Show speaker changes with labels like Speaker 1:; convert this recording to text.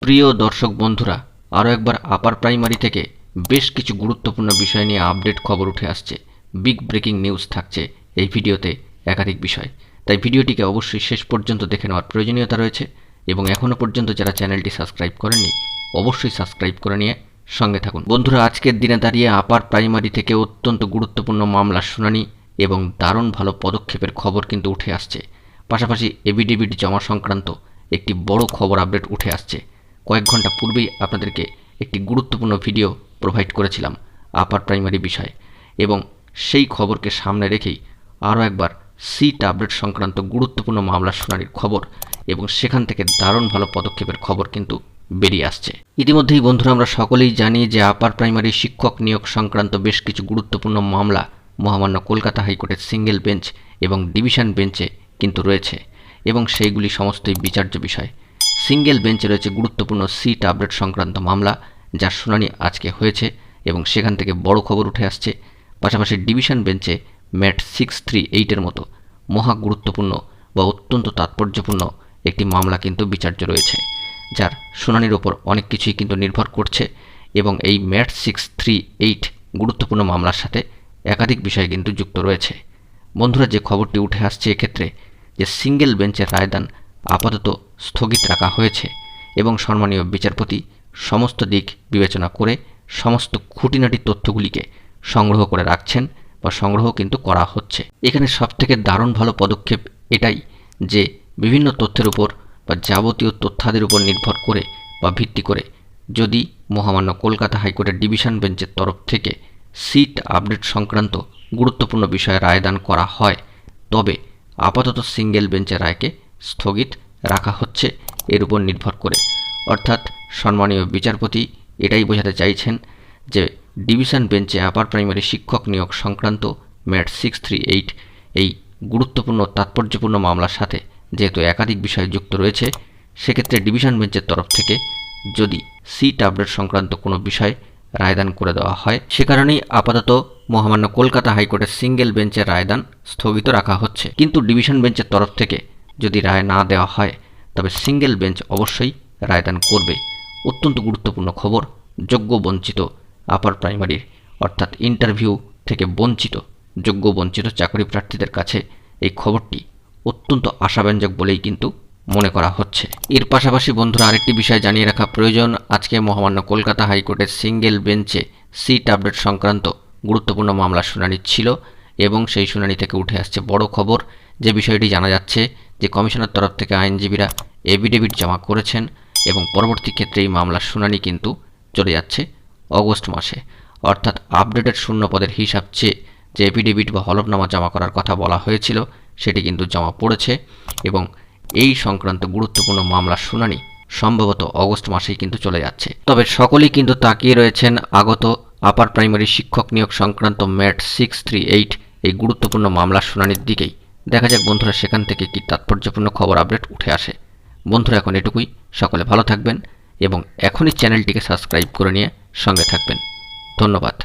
Speaker 1: প্রিয় দর্শক বন্ধুরা, আরও একবার আপার প্রাইমারি থেকে বেশ কিছু গুরুত্বপূর্ণ বিষয় নিয়ে আপডেট খবর উঠে আসছে। বিগ ব্রেকিং নিউজ থাকছে এই ভিডিওতে, একাধিক বিষয়। তাই ভিডিওটিকে অবশ্যই শেষ পর্যন্ত দেখে নেওয়ার প্রয়োজনীয়তা রয়েছে এবং এখনও পর্যন্ত যারা চ্যানেলটি সাবস্ক্রাইব করেননি অবশ্যই সাবস্ক্রাইব করে নিয়ে সঙ্গে থাকুন। বন্ধুরা, আজকের দিনে দাঁড়িয়ে আপার প্রাইমারি থেকে অত্যন্ত গুরুত্বপূর্ণ মামলার শুনানি এবং দারুণ ভালো পদক্ষেপের খবর কিন্তু উঠে আসছে। পাশাপাশি এফিডেভিট জমা সংক্রান্ত একটি বড় খবর আপডেট উঠে আসছে। কয়েক ঘন্টা পূর্বেই আপনাদেরকে একটি গুরুত্বপূর্ণ ভিডিও প্রোভাইড করেছিলাম আপার প্রাইমারি বিষয়ে, এবং সেই খবরকে সামনে রেখেই আরও একবার সিট আপডেট সংক্রান্ত গুরুত্বপূর্ণ মামলার শুনানির খবর এবং সেখান থেকে দারুণ ভালো পদক্ষেপের খবর কিন্তু বেরিয়ে আসছে। ইতিমধ্যেই বন্ধুরা, আমরা সকলেই জানি যে আপার প্রাইমারি শিক্ষক নিয়োগ সংক্রান্ত বেশ কিছু গুরুত্বপূর্ণ মামলা মহামান্য কলকাতা হাইকোর্টের সিঙ্গেল বেঞ্চ এবং ডিভিশন বেঞ্চে কিন্তু রয়েছে এবং সেইগুলি সমস্তই বিচার্য বিষয়। সিঙ্গেল বেঞ্চে রয়েছে গুরুত্বপূর্ণ সিট আপডেট সংক্রান্ত মামলা, যার শুনানি আজকে হয়েছে এবং সেখান থেকে বড় খবর উঠে আসছে। পাশাপাশি ডিভিশন বেঞ্চে ম্যাট 638-এর মতো মহা গুরুত্বপূর্ণ বা অত্যন্ত তাৎপর্যপূর্ণ একটি মামলা কিন্তু বিচার্য রয়েছে, যার শুনানির ওপর অনেক কিছুই কিন্তু নির্ভর করছে এবং এই ম্যাট 638 গুরুত্বপূর্ণ মামলার সাথে একাধিক বিষয় কিন্তু যুক্ত রয়েছে। বন্ধুরা, যে খবরটি উঠে আসছে এক্ষেত্রে যে সিঙ্গেল বেঞ্চের রায়দান আপাতত স্থগিত রাখা হয়েছে এবং সম্মানীয় বিচারপতি সমস্ত দিক বিবেচনা করে সমস্ত খুঁটিনাটি তথ্যগুলিকে সংগ্রহ করে রাখছেন বা সংগ্রহ কিন্তু করা হচ্ছে। এখানে সবথেকে দারুণ ভালো পদক্ষেপ এটাই যে বিভিন্ন তথ্যের উপর বা যাবতীয় তথ্যাদির উপর নির্ভর করে বা ভিত্তি করে যদি মহামান্য কলকাতা হাইকোর্টের ডিভিশন বেঞ্চের তরফ থেকে সিট আপডেট সংক্রান্ত গুরুত্বপূর্ণ বিষয়ে রায়দান করা হয়, তবে আপাতত সিঙ্গেল বেঞ্চের রায়কে স্থগিত রাখা হচ্ছে এর উপর নির্ভর করে। অর্থাৎ সম্মানীয় বিচারপতি এটাই বোঝাতে চাইছেন যে ডিভিশন বেঞ্চে আপার প্রাইমারি শিক্ষক নিয়োগ সংক্রান্ত ম্যাট 638 এই গুরুত্বপূর্ণ তাৎপর্যপূর্ণ মামলার সাথে যেহেতু একাধিক বিষয় যুক্ত রয়েছে, সেক্ষেত্রে ডিভিশন বেঞ্চের তরফ থেকে যদি সিট আপডেট সংক্রান্ত কোনো বিষয় রায়দান করে দেওয়া হয়, সে কারণেই আপাতত মহামান্য কলকাতা হাইকোর্টের সিঙ্গেল বেঞ্চের রায়দান স্থগিত রাখা হচ্ছে। কিন্তু ডিভিশন বেঞ্চের তরফ থেকে যদি রায় না দেওয়া হয় তবে সিঙ্গেল বেঞ্চ অবশ্যই রায়দান করবে। অত্যন্ত গুরুত্বপূর্ণ খবর। যোগ্য বঞ্চিত আপার প্রাইমারির অর্থাৎ ইন্টারভিউ থেকে বঞ্চিত যোগ্য বঞ্চিত চাকরি প্রার্থীদের কাছে এই খবরটি অত্যন্ত আশাব্যঞ্জক বলেই কিন্তু মনে করা হচ্ছে। এর পাশাপাশি বন্ধুরা, আরেকটি বিষয় জানিয়ে রাখা প্রয়োজন। আজকে মহামান্য কলকাতা হাইকোর্টের সিঙ্গেল বেঞ্চে সিট আপডেট সংক্রান্ত গুরুত্বপূর্ণ মামলার শুনানি ছিল এবং সেই শুনানি থেকে উঠে আসছে বড় খবর। যে বিষয়টি জানা যাচ্ছে যে কমিশনের তরফ থেকে আইনজীবীরা এফিডেভিট জমা করেছেন এবং পরবর্তী ক্ষেত্রে এই মামলার শুনানি কিন্তু চলে যাচ্ছে অগস্ট মাসে। অর্থাৎ আপডেটেড শূন্য পদের হিসাব চেয়ে যে এফিডেভিট বা হলফনামা জমা করার কথা বলা হয়েছিল সেটি কিন্তু জমা পড়েছে এবং এই সংক্রান্ত গুরুত্বপূর্ণ মামলার শুনানি সম্ভবত অগস্ট মাসেই কিন্তু চলে যাচ্ছে। তবে সকলেই কিন্তু তাকিয়ে রয়েছেন আগত আপার প্রাইমারি শিক্ষক নিয়োগ সংক্রান্ত ম্যাট 638 এই গুরুত্বপূর্ণ মামলার শুনানির দিকেই। দেখা যাক বন্ধুরা সেখান থেকে কি তাৎপর্যপূর্ণ খবর আপডেট উঠে আসে। বন্ধুরা, এখন এটুকুই। সকলে ভালো থাকবেন এবং এখনই চ্যানেলটিকে সাবস্ক্রাইব করে নিয়ে সঙ্গে থাকবেন। ধন্যবাদ।